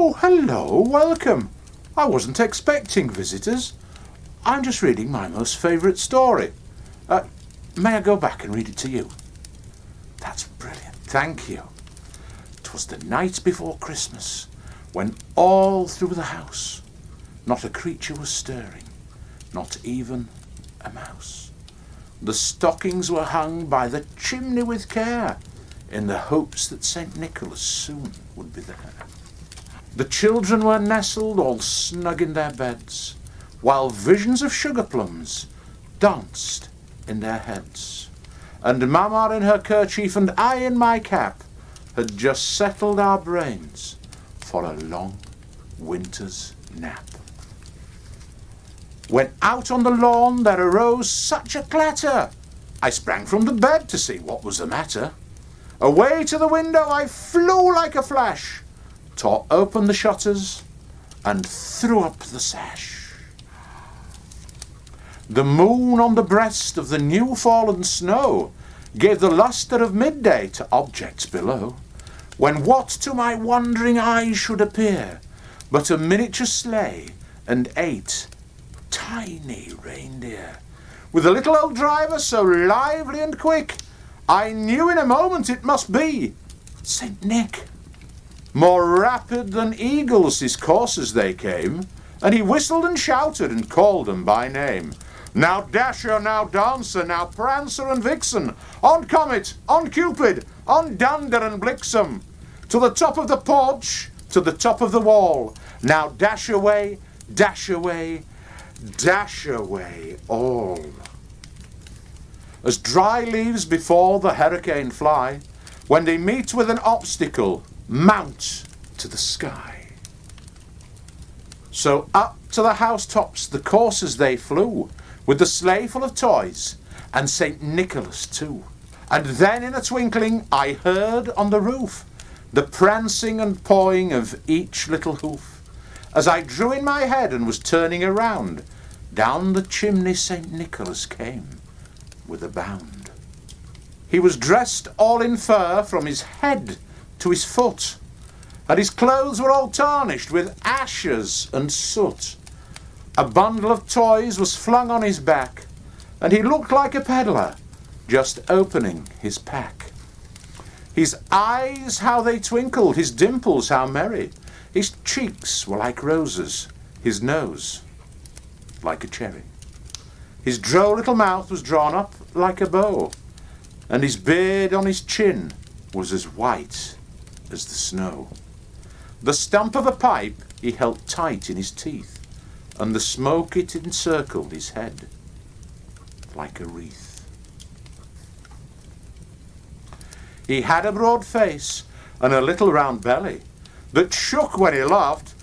Oh, hello, welcome. I wasn't expecting visitors. I'm just reading my most favourite story. May I go back and read it to you? That's brilliant, thank you. 'Twas the night before Christmas, when all through the house not a creature was stirring, not even a mouse. The stockings were hung by the chimney with care, in the hopes that St. Nicholas soon would be there. The children were nestled all snug in their beds, while visions of sugar plums danced in their heads. And Mamma in her kerchief and I in my cap had just settled our brains for a long winter's nap. When out on the lawn there arose such a clatter, I sprang from the bed to see what was the matter. Away to the window I flew like a flash, tore open the shutters and threw up the sash. The moon on the breast of the new fallen snow gave the lustre of midday to objects below, when what to my wondering eyes should appear but a miniature sleigh and 8 tiny reindeer, with a little old driver so lively and quick, I knew in a moment it must be St. Nick. More rapid than eagles his coursers they came, and he whistled and shouted and called them by name. Now Dasher, now Dancer, now Prancer and Vixen, on Comet, on Cupid, on Dunder and Blixen, to the top of the porch, to the top of the wall. Now dash away, dash away, dash away all. As dry leaves before the hurricane fly, when they meet with an obstacle, mount to the sky. So up to the housetops the coursers they flew, with the sleigh full of toys, and St. Nicholas too. And then in a twinkling I heard on the roof the prancing and pawing of each little hoof. As I drew in my head and was turning around, down the chimney St. Nicholas came with a bound. He was dressed all in fur from his head to his foot, and his clothes were all tarnished with ashes and soot. A bundle of toys was flung on his back, and he looked like a peddler just opening his pack. His eyes, how they twinkled, his dimples, how merry. His cheeks were like roses, his nose like a cherry. His droll little mouth was drawn up like a bow, and his beard on his chin was as white as the snow. The stump of a pipe he held tight in his teeth, and the smoke it encircled his head like a wreath. He had a broad face and a little round belly that shook when he laughed,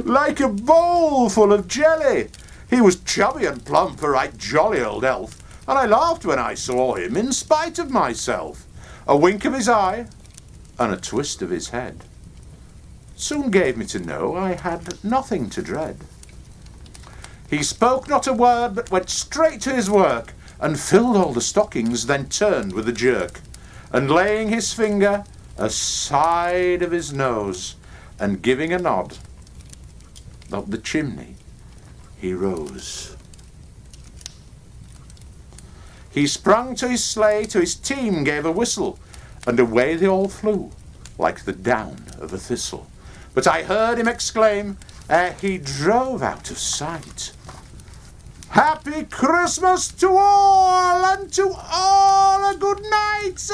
like a bowl full of jelly. He was chubby and plump, a right jolly old elf, and I laughed when I saw him in spite of myself. A wink of his eye and a twist of his head soon gave me to know I had nothing to dread. He spoke not a word, but went straight to his work, and filled all the stockings, then turned with a jerk, and laying his finger aside of his nose, and giving a nod, up the chimney he rose. He sprung to his sleigh, to his team gave a whistle, and away they all flew, like the down of a thistle. But I heard him exclaim, ere he drove out of sight, "Happy Christmas to all, and to all a good night!"